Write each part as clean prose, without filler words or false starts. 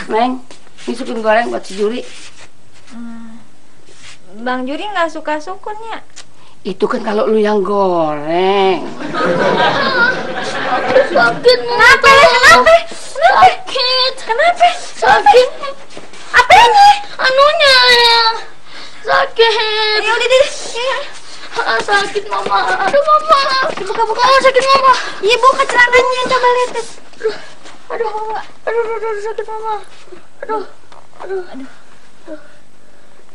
Neng, ini sukun goreng buat si Juri. Bang Juri nggak suka sukunnya. Itu kan kalau lu yang goreng. Sakit. Kenapa? Sakit. Kenapa? Sakit. Apa ini? Anunya ya. Sakit. Ya udah deh. Sakit mama. Aduh mama. Buka. Oh, sakit mama. Iya buka celananya, coba lihat deh. Aduh sakit mama. Aduh.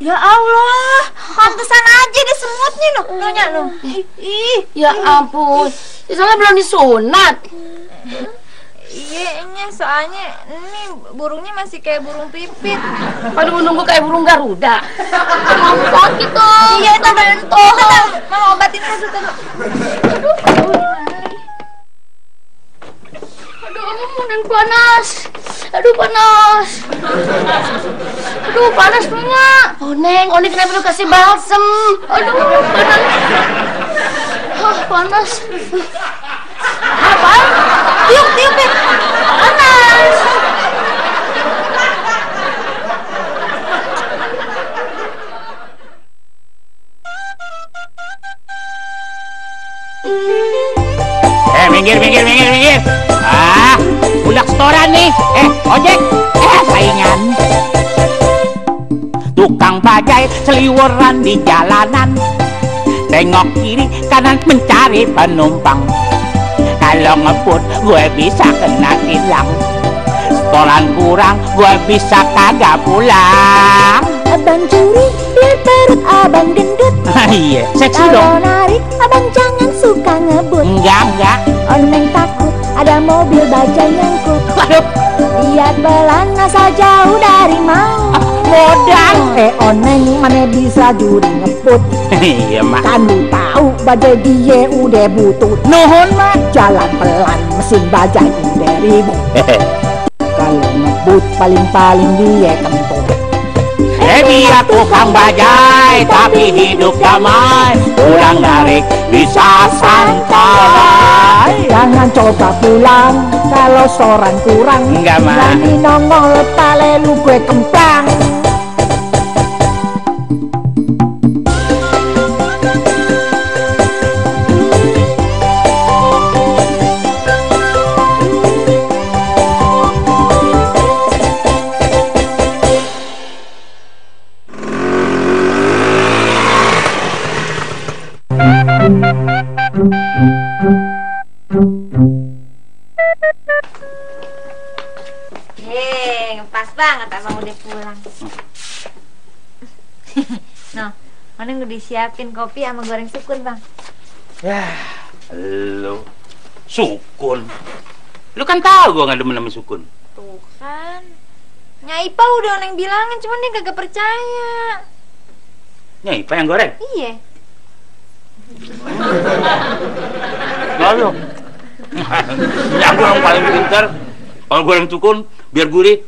Ya Allah, pantesan aja deh semutnya loh, nyonya loh. Ih, Ya ampun, soalnya belum disunat. iya, soalnya ini burungnya masih kayak burung pipit. Pada menunggu kayak burung Garuda. Mama sakit dong. Iya, itu bentuk. Mama obatin aja tuh. Aduh, dan panas. Aduh, panas. Aduh, panas banget. Oh Neng, kenapa lu kasih balsem? Aduh, panas. Panas. Apa? Tiup ya. Panas. Minggir. Budak setoran nih. Ojek. Saingan. Tukang bajai seliweran di jalanan. Tengok kiri kanan mencari penumpang. Kalau ngebut gue bisa kena tilang. Setoran kurang gue bisa kagak pulang. Abang Juri, biar perut abang gendut. Iya, seksi Kalau dong. narik, abang jangan suka ngebut. Enggak. Oneng takut, ada mobil bajai nyangkut. Waduh, Lihat pelan asal jauh dari mau. modal. Oneng mana bisa Juri ngebut. Iya mak. Kan lu tahu bajai dia udah butut. Nuhun mak. Jalan pelan mesin bajai udah ribut. Kalau ngebut paling-paling dia kentut. Biar tukang bajai tapi hidup damai. Pulang narik bisa santai. Jangan coba pulang kalau setoran kurang. Enggak mah. Berani nongol tale lu gue kempang. Pas banget abang udah pulang. Noh, Oneng udah disiapin kopi sama goreng sukun bang. Ya, lu sukun. Lu kan tahu gua nggak demen sama sukun. Tuh kan, Nyai Ipa udah Oneng bilangin, cuman dia kagak percaya. Nyai Ipa yang goreng. Iya. Lalu, yang goreng paling pintar. Kalau goreng sukun biar gurih.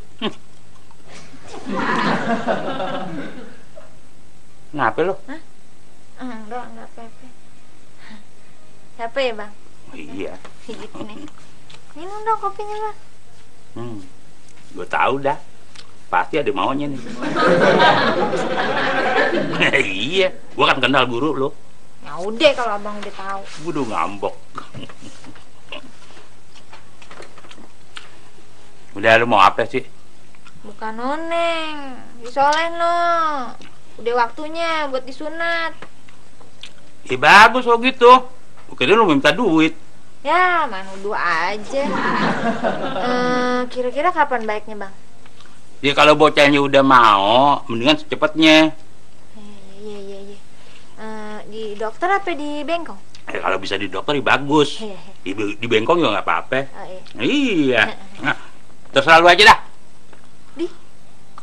Kenapa lo? Hah? Enggak apa-apa. Siapa ya bang? Oh, iya. Gitu nih. Minum dong kopinya bang. Gue tahu dah. Pasti ada maunya nih. Iya, gue kan kenal guru lo. Ya udah kalau abang udah tahu. Gue udah ngambok. Udah, lu mau apa sih? Bukan Oneng, disoleh no. Udah waktunya buat disunat. Bagus kalau gitu. Kira lu minta duit. Ya, manudu aja. Kira-kira kapan baiknya bang? Ya kalau bocahnya udah mau, mendingan secepatnya. Iya. Di dokter apa di bengkong? Kalau bisa di dokter ya bagus. Di bengkong juga nggak apa-apa. Iya. Nah, terserah lu aja dah.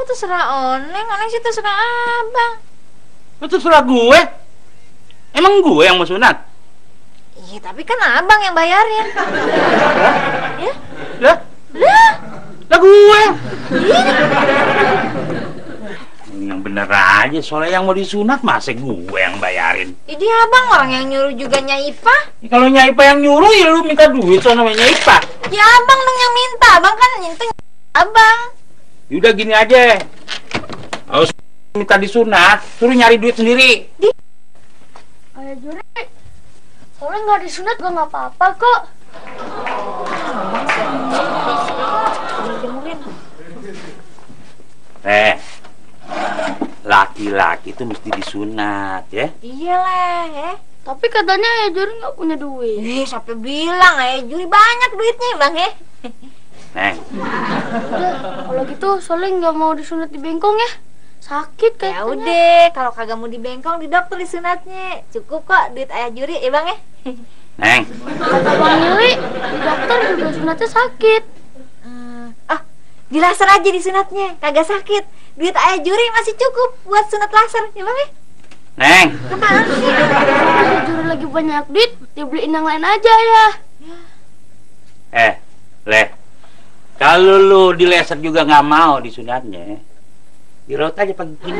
Kok terserah Oneng sih terserah abang. Lu terserah gue. Emang gue yang mau sunat? Iya, tapi kan abang yang bayarin. Ya? Lah gue. Yang bener aja, soalnya yang mau disunat masa gue yang bayarin. Ini abang orang yang nyuruh juga Nyai Ipa. Ya, kalau Nyai Ipa yang nyuruh ya lu minta duit sama Nyai Ipa. Ya abang dong yang minta, abang kan nyentuh abang. Yaudah gini aja, kalau minta disunat, suruh nyari duit sendiri. Ayah Juri, soalnya nggak disunat juga nggak apa-apa kok. Laki-laki itu mesti disunat ya. Iyalah ya. Tapi katanya Ayah Juri nggak punya duit. Siapa bilang Juri banyak duitnya bang ya. Neng, Udah, kalau gitu soalnya nggak mau disunat di bengkong ya. Sakit Ya kayaknya. udah, kalau kagak mau di bengkong di dokter disunatnya. Cukup kok duit Ayah Juri ya bang ya. Neng, Kata Bang Yuli, di dokter juga sunatnya sakit. Di laser aja disunatnya, kagak sakit. Duit Ayah Juri masih cukup buat sunat laser ya bang ya. Neng, Apaan sih? Ayah Juri lagi banyak duit, dibeliin yang lain aja ya. Leh, kalau lu di laser juga nggak mau disunatnya, diraut aja pagi gini.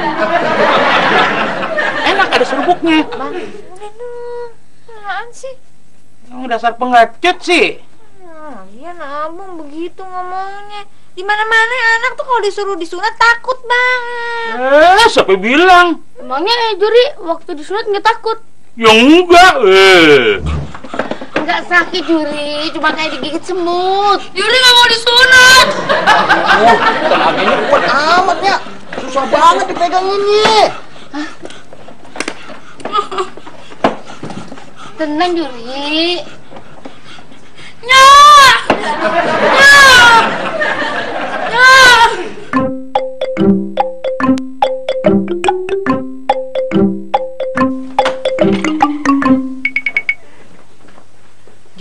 Enak ada serupuknya. Bang, udah dong. Apaan sih? Kamu dasar pengecut sih. Iya abang begitu ngomongnya. Di mana-mana anak tuh kalau disuruh disunat takut banget. Siapa bilang? Emangnya Ayah Juri waktu disunat nggak takut? Ya enggak, Nggak sakit Juri, cuma kayak digigit semut. Juri nggak mau disunat. Tenaganya kuat amat ya. Susah banget dipeganginnya. Tenang Juri.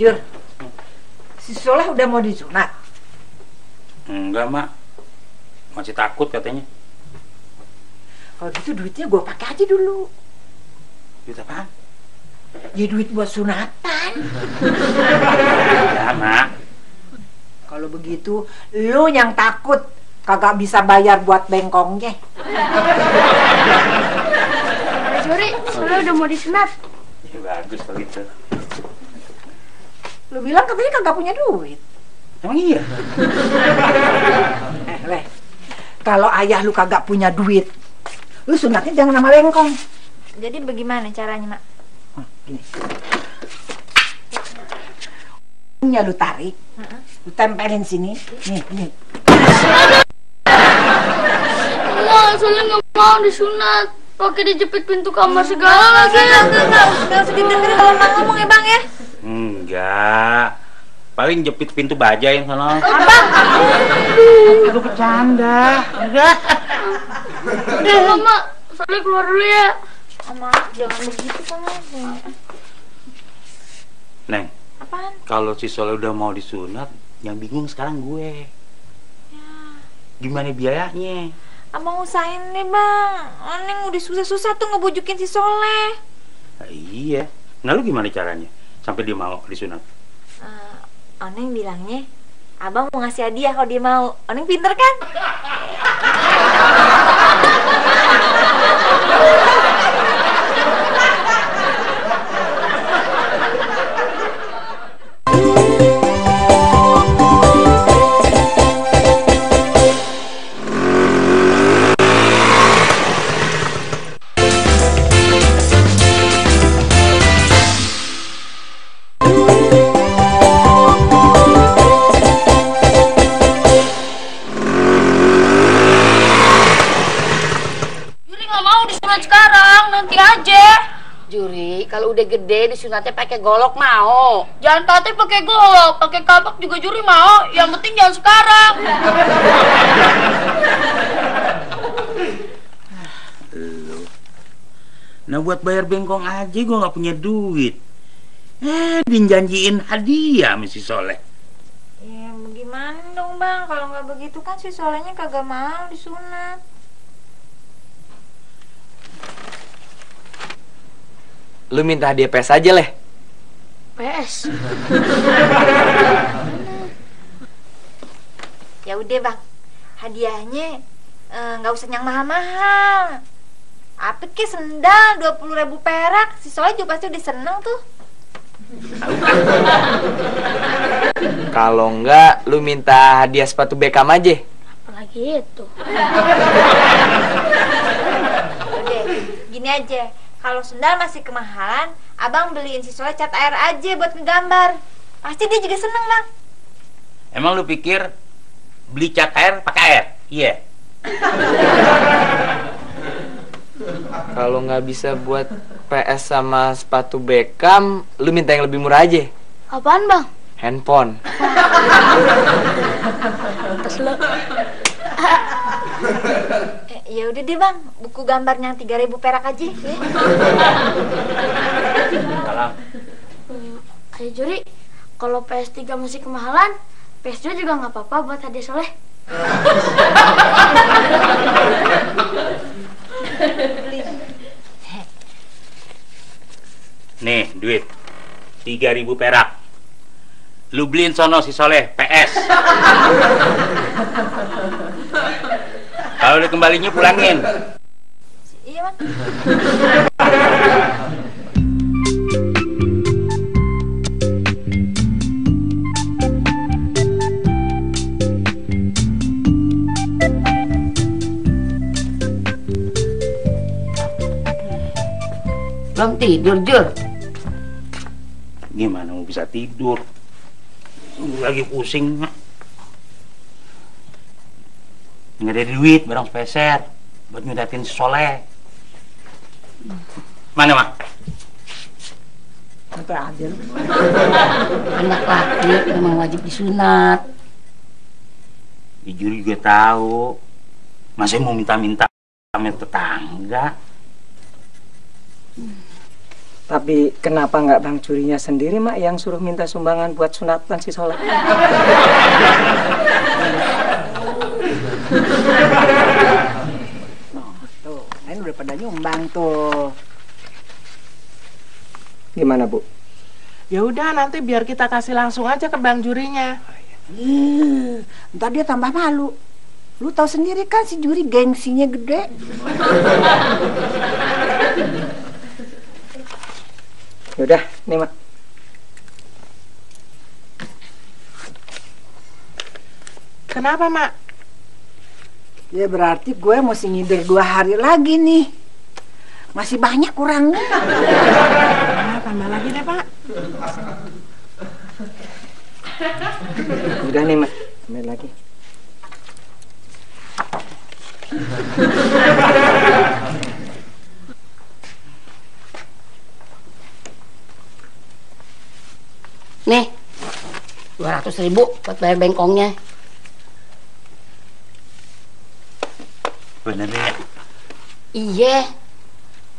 Jur, si Soleh udah mau disunat? Enggak, Mak. Masih takut katanya. Kalau gitu duitnya gue pakai aja dulu. Duit apaan? Ya duit buat sunatan. Ya, Mak. Kalau begitu, lu yang takut kagak bisa bayar buat bengkongnya. Ayah Juri, soalnya udah mau disunat. Ya, bagus kalau gitu. Lu bilang katanya kagak punya duit. Emang iya? Leh, kalau ayah lu kagak punya duit, lu sunatnya jangan sama bengkong. Jadi bagaimana caranya mak? Gini. Punya lu tarik, lu tempelin sini. Nih. Enggak, soalnya nggak mau disunat. Pakai dijepit pintu kamar segala lagi. Enggak usah didengerin kalau mak ngomong ya bang ya. Enggak. Paling jepit pintu baja yang sana. Itu bercanda. Enggak. Udah, Mama. Soalnya keluar dulu ya. Mama, jangan begitu kamu. Neng, Apaan? kalau si Soleh udah mau disunat, yang bingung sekarang gue. Gimana biayanya? Abang usahain deh bang. Neng udah susah-susah tuh ngebujukin si Soleh. Nah, iya. Nah lu gimana caranya sampai dia mau disunat? Oneng bilangnya abang mau ngasih hadiah kalau dia mau. Oneng pinter kan? Juri, kalau udah gede disunatnya pakai golok mau. Jangan katanya pakai golok, pakai kapak juga Juri mau. Yang penting jangan sekarang. Lu. Nah buat bayar bengkong aja gue nggak punya duit. Dijanjiin hadiah sama si Soleh. Ya bagaimana dong bang? Kalau nggak begitu kan si Solehnya kagak mau disunat. Lu minta hadiah PS aja, Leh. PS. Ya udah bang, hadiahnya nggak usah yang mahal-mahal. Apa ke sendal 20.000 perak. Si Soleh juga pasti udah seneng tuh. Kalau enggak, lu minta hadiah sepatu Beckham aja. Apalagi itu. Udah, gini aja. Kalau sendal masih kemahalan, abang beliin si Soleh cat air aja buat ngegambar. Pasti dia juga seneng, Bang. Emang lu pikir beli cat air pakai air? Iya. Kalau nggak bisa buat PS sama sepatu Beckham, lu minta yang lebih murah aja. Apaan, Bang? Handphone. Terus lo. Ya udah deh, Bang. Buku gambarnya 3.000 perak aja. Ya. Kalau Ayo Juri, kalau PS3 masih kemahalan, PS2 juga nggak apa-apa buat hadiah Soleh. nih duit 3.000 perak. Lu beliin sono si Soleh PS. Kalau udah kembalinya pulangin. Iya, Bang. Belum tidur, Jur? Gimana mau bisa tidur? Lagi pusing. Nggak ada duit barang speser buat nyudatin si Soleh. Mana, Mak? Sampai ada lu. Anak laki memang wajib disunat. Jujur juga tahu. Masa mau minta-minta sama tetangga? Tapi kenapa nggak Bang Jurinya sendiri, Mak, yang suruh minta sumbangan buat sunatan si Soleh? Tuh, lain udah pada nyumbang tuh. Gimana, Bu? Ya udah, nanti biar kita kasih langsung aja ke Bang Jurinya. Ntar dia tambah malu. Lu tahu sendiri kan si Juri gengsinya gede. Yaudah, nih, Mak. Kenapa, Mak? Ya berarti gue mesti ngider 2 hari lagi nih. Masih banyak kurangnya. Tambah lagi deh, Pak. Udah nih, Mak. Ambil lagi. Nih, 200.000 buat bayar bengkongnya. Bener ya? Iya,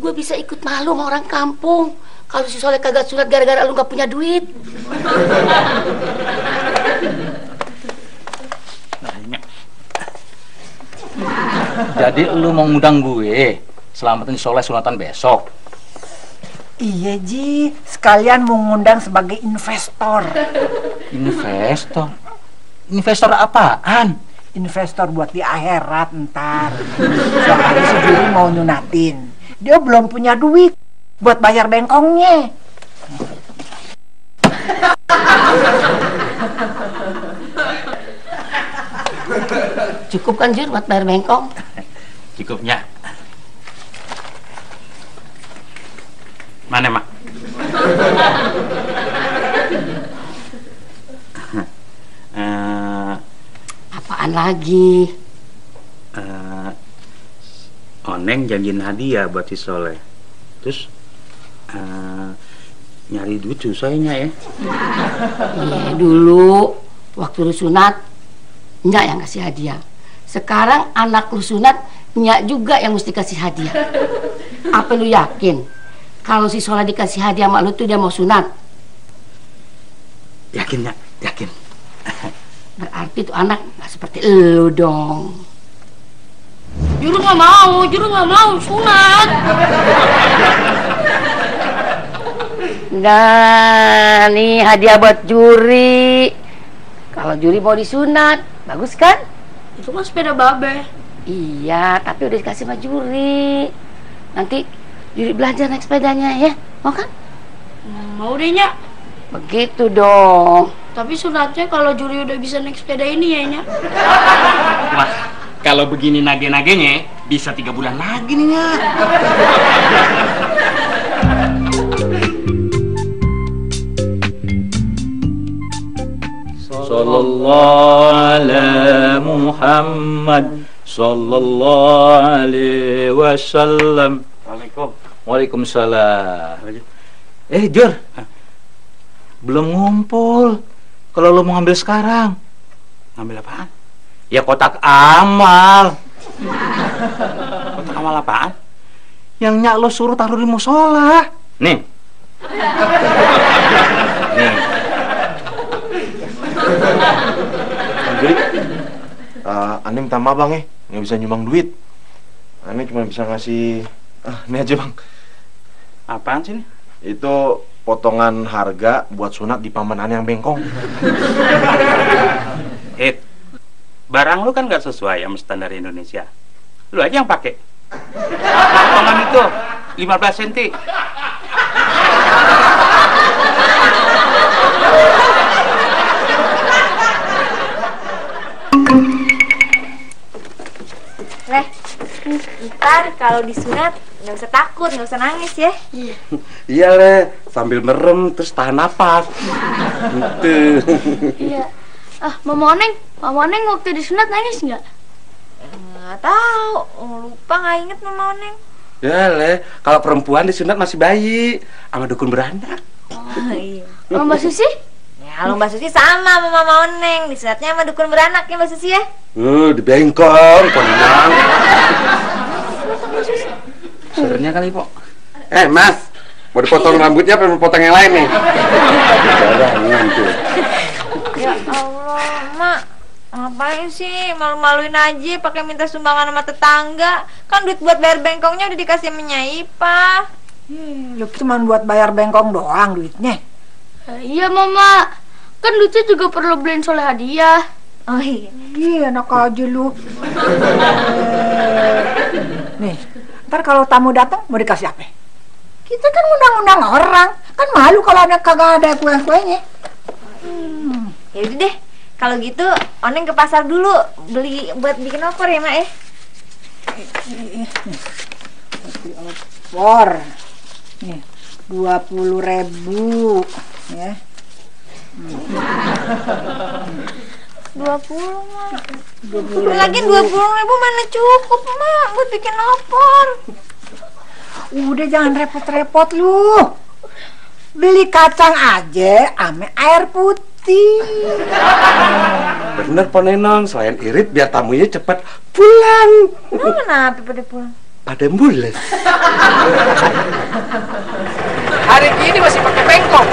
gue bisa ikut malu sama orang kampung kalau si Soleh kagak sunat gara-gara lu gak punya duit. Jadi lu mau ngundang gue selamatin Soleh sunatan besok? Iya, Ji. Sekalian mau ngundang sebagai investor. Investor? Investor apaan? Investor buat di akhirat ntar. Soalnya si Juri mau nyunatin. Dia belum punya duit buat bayar bengkongnya. Cukup kan, Jur, buat bayar bengkong? Cukupnya. Mana, Mak? Apaan lagi? Oneng janjiin hadiah buat si Soleh. Terus nyari duit susahnya ya. Iya, dulu waktu lu sunat Nyak yang kasih hadiah. Sekarang anak lu sunat Nyak juga yang mesti kasih hadiah. Apa lu yakin kalau si Soleh dikasih hadiah sama lu tuh dia mau sunat? Yakin, Nyak? Yakin. Berarti tuh anak gak seperti elu dong. Juru nggak mau sunat. Nah, nih hadiah buat Juri. Kalau Juri mau disunat, bagus kan? Itu kan sepeda babe. Iya, tapi udah dikasih sama Juri. Nanti Juri belajar naik sepedanya ya, mau kan? Mau deh, Nyak. Begitu dong. Tapi sunatnya kalau Juri udah bisa naik sepeda ini ya, Nyak. Wah, kalau begini nage-nagenya bisa 3 bulan lagi nih, Nyak. Sallallahu ala Muhammad sallallahu alaihi wasallam. Waalaikumsalam. Jor, belum ngumpul. Kalau lo mau ngambil sekarang, ngambil apaan? Ya kotak amal. Kotak amal apaan? Yang Nyak lo suruh taruh di musola. Nih. Nih. Jadi, Ane minta maaf bang ya, nggak bisa nyumbang duit. Ane cuma bisa ngasih, ini aja bang. Apaan sih ini? Itu potongan harga buat sunat di paman Ane yang bengkong. Barang lu kan nggak sesuai sama standar Indonesia. Lu aja yang pakai. Potongan itu 15 cm. Leh, ntar kalau disunat nggak usah takut, nggak usah nangis ya. Iya Le, sambil merem terus tahan napas. Gitu. Iya. Mama Oneng waktu disunat nangis nggak? Nggak tahu, lupa, nggak inget Mama Oneng. Ya Le, kalau perempuan disunat masih bayi sama dukun beranak. Oh iya. Kalau Mbak Susi? Ya, kalau Mbak Susi sama Mama Oneng, disunatnya sama dukun beranak ya Mbak Susi ya. Di bengkong, ponang. Sebenarnya kali, Pok. Mas, mau dipotong rambutnya apa mau potong yang lain nih? Ya Allah, Mak, ngapain sih malu-maluin aja pakai minta sumbangan sama tetangga? Kan duit buat bayar bengkongnya udah dikasih sama Nyai, Pak. Lu cuma buat bayar bengkong doang duitnya. Iya Mama, kan duitnya juga perlu beliin Soleh hadiah. Oh iya. Iya, enak aja lu. Nih, ntar kalau tamu datang mau dikasih apa? Kita kan undang-undang orang, kan malu kalau ada kagak ada kue-kuenya. Ya udah deh, kalau gitu Oneng ke pasar dulu beli buat bikin opor ya Mak ya. Opor, nih 20.000 ya. 20 Mak. Lagi 20.000 mana cukup Mak buat bikin opor. Udah jangan repot-repot lu. Beli kacang aja ame air putih. Bener Po Nenong, selain irit biar tamunya cepat pulang. Kenapa pada pulang? Pada mules. Hari ini masih pakai bengkong.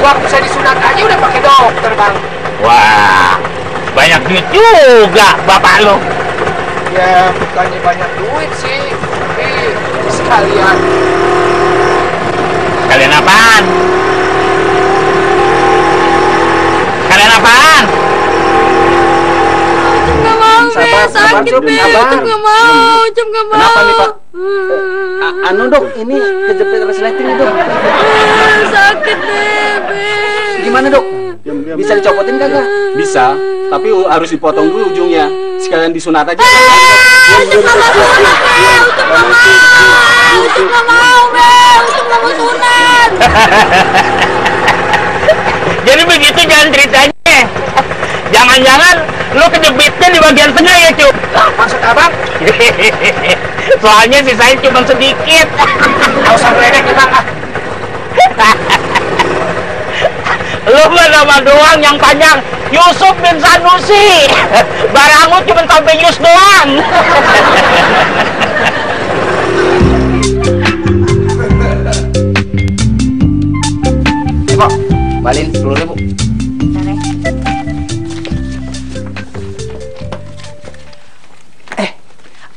Waktu saya disunat aja udah pakai dokter bang. Wah, banyak duit juga bapak lo. Ya bukannya banyak duit sih, tapi sekalian. Kalian apaan? Kalian apaan? Nggak mau, Sabar, sakit Cuk, Be. sabar. Nggak mau, Cuk nggak mau. Kenapa nih, Pak? Anu dok, ini kejepit resleting itu. Sakit Be. Gimana dok? Bisa dicopotin kagak? Bisa, tapi harus dipotong dulu ujungnya. Sekalian disunat aja. Ucup nggak mau sunat, Be. Ucup nggak mau. Ucup nggak mau, Be. Ucup nggak mau sunat. Jadi begitu jangan ceritanya. Jangan-jangan lo kejepitnya di bagian tengah ya, Cuk? Maksud abang? Soalnya sisanya cuma sedikit. Nggak usah meledek ya bang. Lo mah nama doang yang panjang Yusuf bin Sanusi. Barang lo cuma sampai Yus doang. Kok, balin 10.000.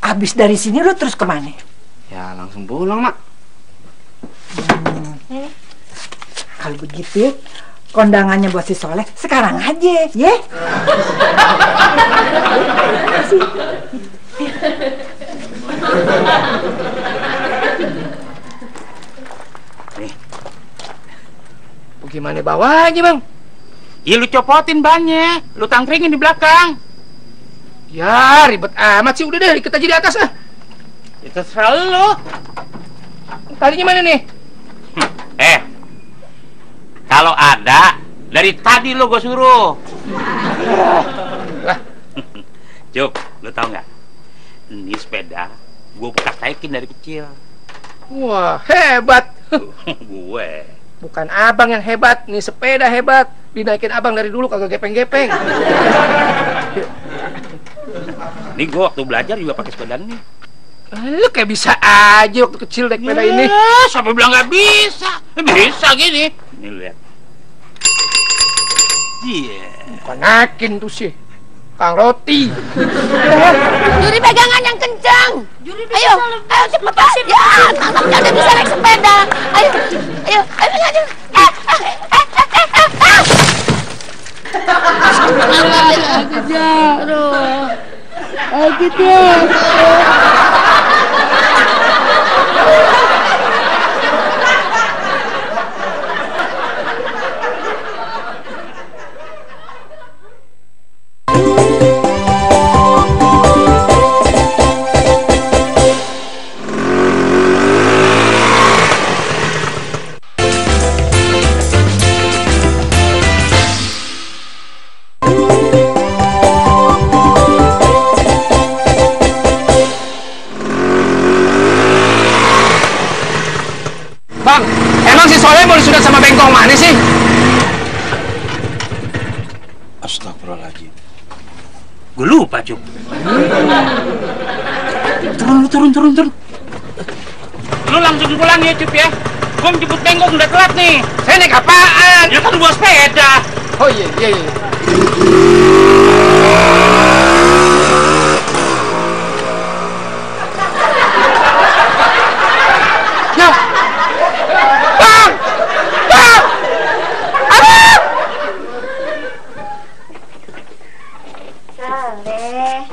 Abis dari sini lu terus kemana? Ya langsung pulang mak. Kalau begitu kondangannya buat si Soleh sekarang aja, ye? Gimana bawanya, Bang? Ya lu copotin bannya, lu tangkringin di belakang. Ya, ribet amat sih. Udah deh, ikut aja di atas ah. Ya terserah lu. Talinya mana nih? Kalau ada, dari tadi lu gue suruh. Lah. Cuk, lu tau nggak? Ini sepeda gue praktekin dari kecil. Wah, hebat. Gue. Bukan abang yang hebat, nih sepeda hebat. Dinaikin abang dari dulu kagak gepeng-gepeng. Ini gue waktu belajar juga pakai sepeda nih. Lu kayak bisa aja waktu kecil naik sepeda ini. Siapa bilang nggak bisa? Bisa gini. Ini lihat. Iya. Bukan nakin tuh sih, Kang Roti. Juri pegangan yang kencang. Ayo cepetan. Ya, tangkapnya udah bisa naik sepeda. Ayo pegangan. Bang, emang si Soleh mau disunat sama bengkong mana sih? Astagfirullahaladzim. Gue lupa, Cuk. Turun. Lu langsung pulang ya, Cuk ya. Gue menjemput bengkong udah telat nih. Saya naik apaan? Ya kan gua sepeda. Oh iya. Ya. Bang! Aduh! Soleh,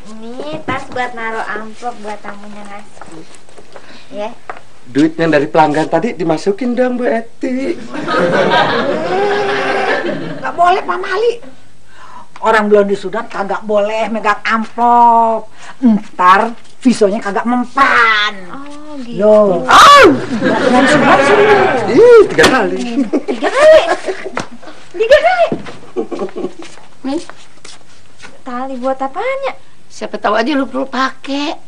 ini tas buat naruh amplop buat tamunya ngasih. Ya. Duitnya dari pelanggan tadi dimasukin dong Bu Eti. Gak boleh Pak Mali. Orang belum disunat kagak boleh megang amplop. Ntar visonya kagak mempan. Oh gitu. Loh. Dengan sunat sih. Ih, 3 kali. 3 kali. Min, Tali buat apanya? siapa tahu aja lu perlu pakai.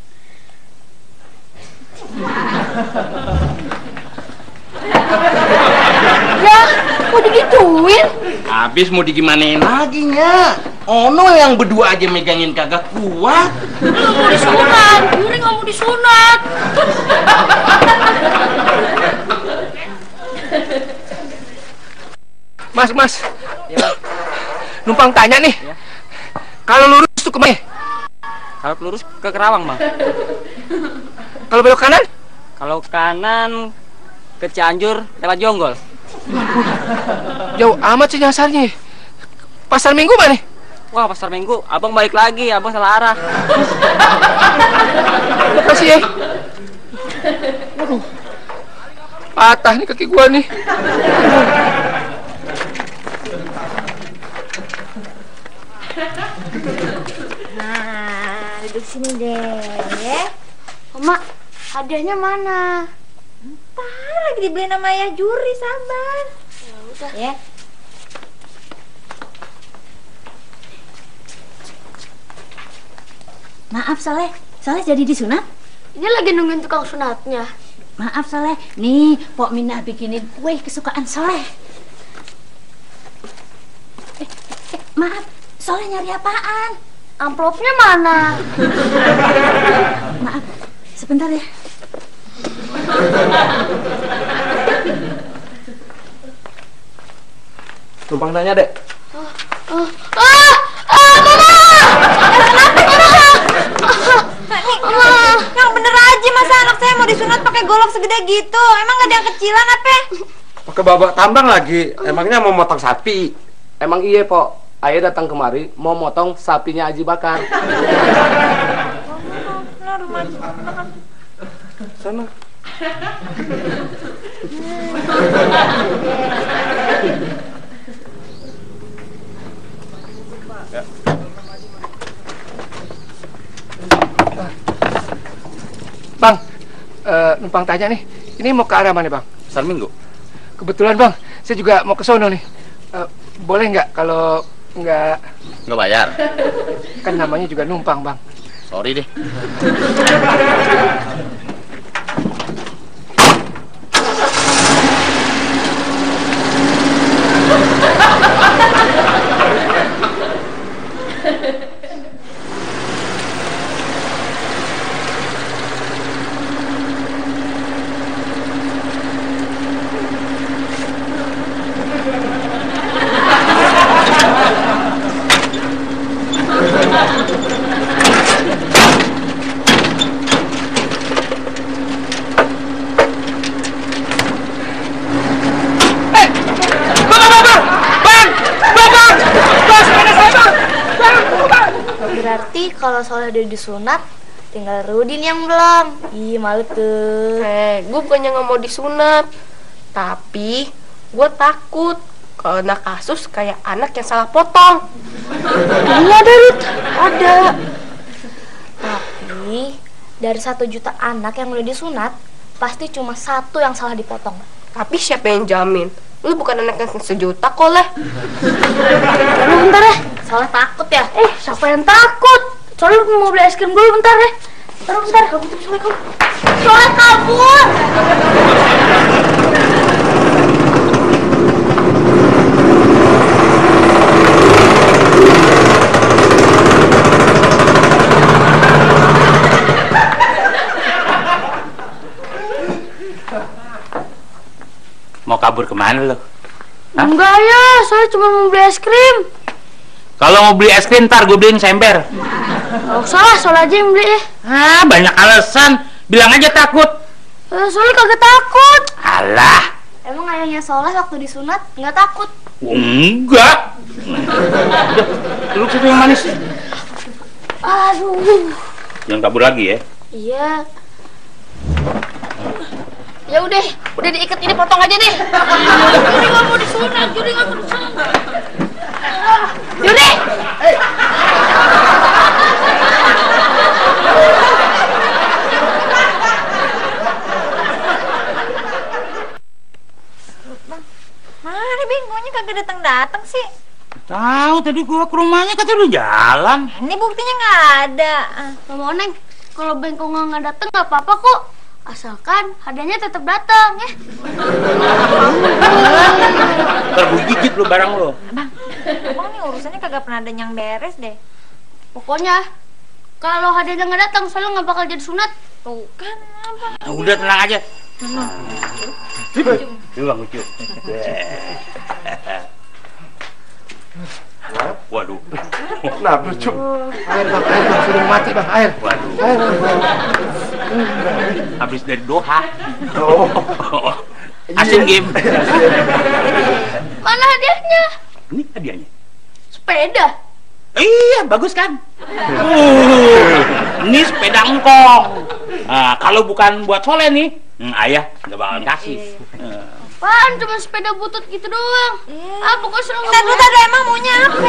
Ya, mau digituin? Habis mau digimanain lagi nya? Ono yang berdua aja megangin kagak kuat. Lu mau disunat, Yuri nggak mau disunat. Mas. Numpang tanya nih. Kalau lurus tuh kemana? Kalau lurus ke Kerawang, Bang. Kalau belok kanan? Kalau kanan ke Cianjur lewat Jonggol. Jauh amat sih nyasarnya. Pasar Minggu mana? Wah, Pasar Minggu, Abang balik lagi, Abang salah arah. Makasih ya. Waduh. Patah nih kaki gua nih. Nah, duduk sini deh, ya. Mama, hadiahnya mana? Ntar lagi dibeliin sama Ayah Juri, sabar. Ya udah. Ya. Maaf Soleh jadi disunat? Ini lagi nungguin tukang sunatnya. Maaf Soleh, nih Pok Minah bikinin kue kesukaan Soleh. Maaf, Soleh nyari apaan? Amplopnya mana? Maaf, sebentar ya. Numpang nanya, Dek. Yang bener aja, masa anak saya mau disunat pakai golok segede gitu? Emang gak ada yang kecilan apa? Pakai babak tambang lagi. Emangnya mau motong sapi? Emang iya, Pok. Ayah datang kemari mau motong sapinya Aji Bakar. Sana. Bang, numpang tanya nih, ini mau ke arah mana bang? Pasar Minggu. Kebetulan bang, saya juga mau ke sono nih. Boleh nggak kalau nggak bayar? Kan namanya juga numpang bang. Sorry deh. Berarti kalau Soleh udah disunat, tinggal Rudin yang belum. Ih, malu tuh. Gue bukannya nggak mau disunat, tapi gue takut kena kasus kayak anak yang salah potong. Iya ada, Rud. Ada. Tapi dari 1 juta anak yang udah disunat, pasti cuma 1 yang salah dipotong. Tapi siapa yang jamin? Lu bukan anak yang 1 juta kok, Leh. Tunggu bentar ya, Soleh takut ya? Siapa yang takut? Soleh mau beli es krim dulu bentar ya. Bentar. Soleh kabur. Soleh kabur! Mau kabur kemana lo? Enggak ya, Soleh cuma mau beli es krim. Kalau mau beli es krim, ntar gue beliin sember. Gak usah lah, Soleh aja yang beli ya. Banyak alasan. Bilang aja takut. Soleh kagak takut. Alah. Emang ayahnya Soleh waktu disunat nggak takut? Enggak. Duduk situ yang manis. Aduh. Jangan kabur lagi ya. Iya. Ya udah diikat ini, potong aja deh. Juri nggak mau disunat. Juri! Mana bengkonya kagak datang sih? Tahu tadi gua ke rumahnya kata udah jalan. Ini buktinya nggak ada. Mama Neng, kalau bengkongnya nggak datang nggak apa-apa kok. Asalkan hadiahnya tetap datang ya. Ntar gue gigit lu barang lo. Abang nih urusannya kagak pernah ada yang beres deh. Pokoknya kalau hadiahnya nggak datang, Soleh nggak bakal jadi sunat. Tuh kan abang. Udah tenang aja. Lu bang lucu. Waduh. Kenapa lucu? Air bang, sudah mati bang, air. Waduh. Air. Habis dari Doha. Asian game. Mana hadiahnya? Ini hadiahnya. Sepeda. Iya, bagus kan? Ini sepeda engkong. Nah, kalau bukan buat Soleh nih, ayah nggak bakalan kasih. Apaan, cuma sepeda butut gitu doang. Pokoknya Soleh nggak Tadu emang maunya apa?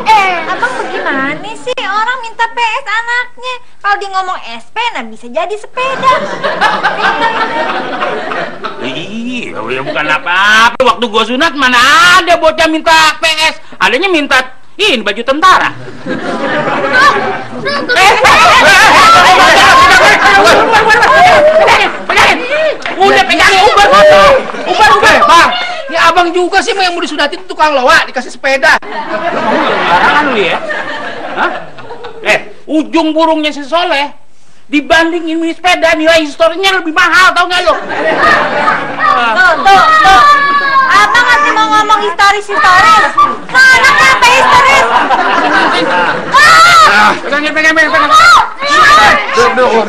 PS. Abang bagaimana sih? Orang minta PS anaknya. Kalau dia ngomong SP, nah bisa jadi sepeda. Iya, bukan apa-apa. Waktu gua sunat mana ada bocah minta PS. Adanya minta ini baju tentara. Udah pegangin, ubar. Bang, ini abang juga sih yang mau disunatin tukang loa dikasih sepeda. Barangan lu ya? Hah? Ujung burungnya si Soleh dibanding ini sepeda nilai historinya lebih mahal, tau nggak lo? Tuh. Abang masih mau ngomong historis. Nah, anaknya apa historis? Pegang. Duduk.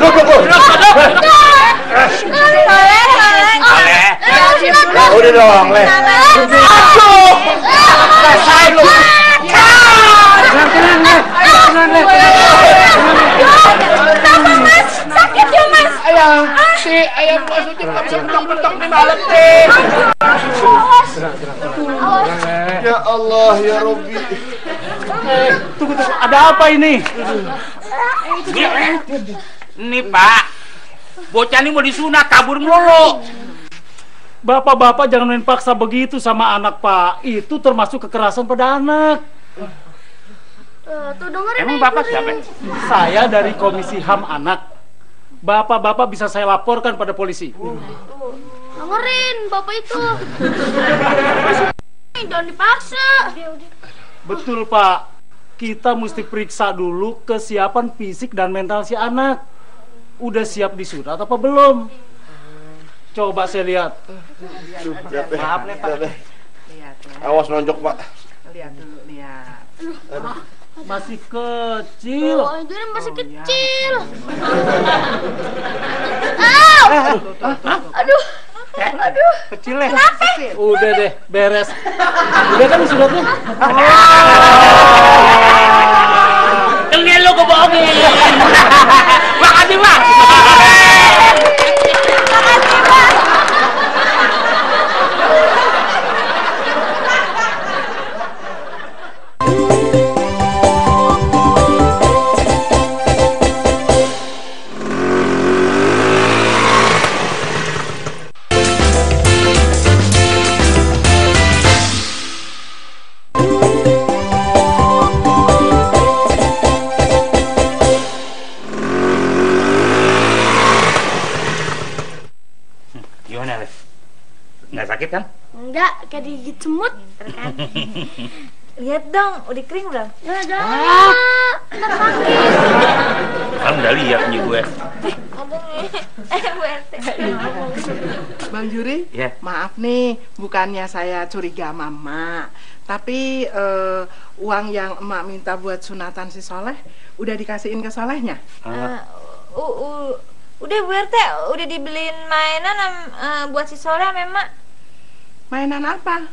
Udah dong, Le. Aduh! Rasain lu. Mas, sakit ya Mas. Ayah, si ayam gua suci petong-petong di malam teh. Ya Allah, ya Robbi. Tunggu, ada apa ini? Nih Pak, bocah ini mau disunat, kabur melulu. Bapak-bapak jangan main paksa begitu sama anak, Pak. Itu termasuk kekerasan pada anak. Tuh dengerin. Emang Bapak siapa? Saya dari Komisi HAM Anak. Bapak-bapak bisa saya laporkan pada polisi. Dengerin bapak itu. Jangan dipaksa. Betul, Pak. Kita mesti periksa dulu kesiapan fisik dan mental si anak. Udah siap disunat apa belum? Coba saya lihat. Maaf nih Pak. Awas nonjok Pak. Lihat dulu, lihat. Masih kecil. Oh, jadi masih kecil. Aduh. Aduh. Kecil ya? Kenapa? Udah deh, beres. Udah kan sunatnya? Ini lu kebohongin. Makasih Pak. Gimana, Lev? Nggak sakit kan? Enggak, kayak digigit semut. Lihat dong, udah kering belum? Ya jangan. Ntar sakit. Kan udah lihat nih gue. Bu RT. Bang Juri, Ya. maaf nih, bukannya saya curiga mama, tapi uang yang emak minta buat sunatan si Soleh udah dikasihin ke Solehnya? Udah Bu RT, udah dibeliin mainan buat si Soleh sama Emak. Mainan apa?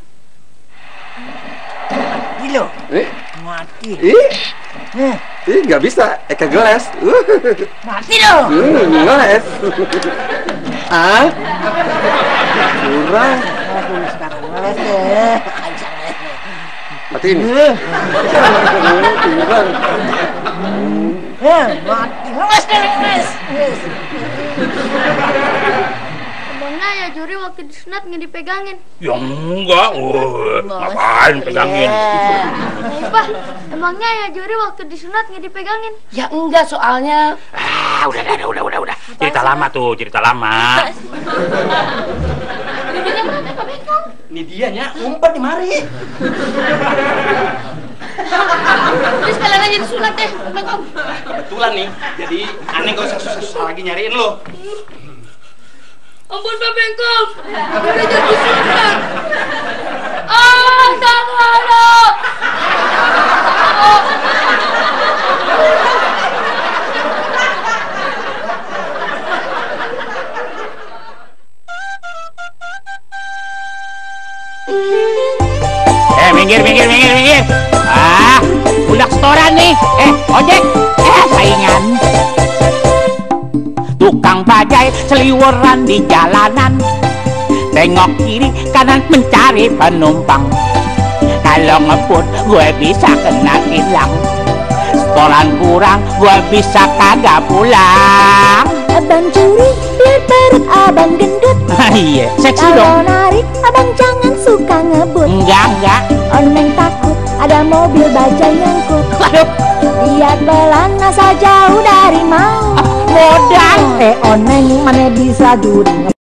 Gilo. Mati. Nggak bisa. Eka gelas. Mati lo. Gelas. Ah? Kurang. Aduh, sekarang gelas deh. Matiin. Kurang. Mati. Gelas deh, gelas. Abangnya ya Juri waktu disunat nggak dipegangin. Ya enggak, ngapain pegangin? Pak, emangnya ya Juri waktu disunat nggak dipegangin? Ya enggak, soalnya Udah. Cerita lama tuh, cerita lama. Jurinya mana Pak Bengkong? Ini dia nya, ngumpet di mari. Terus sekalian aja disunat deh, Pak Bengkong. Kebetulan nih, jadi aneh gak usah susah-susah lagi nyariin lo. Ampun Pak Bengkong, udah jadi sunat. Tolong. Minggir. Budak setoran nih. Ojek. Saingan. Tukang bajai seliweran di jalanan. Tengok kiri kanan mencari penumpang. Kalau ngebut gue bisa kena tilang. Setoran kurang gue bisa kagak pulang. Abang curi biar perut abang gendut. Iya, seksi Kalau dong. narik abang jangan suka ngebut. Enggak. Oneng takut ada mobil bajai nyangkut. Aduh. Lihat belang asal jauh dari mau. Modal. Oneng mana bisa juri.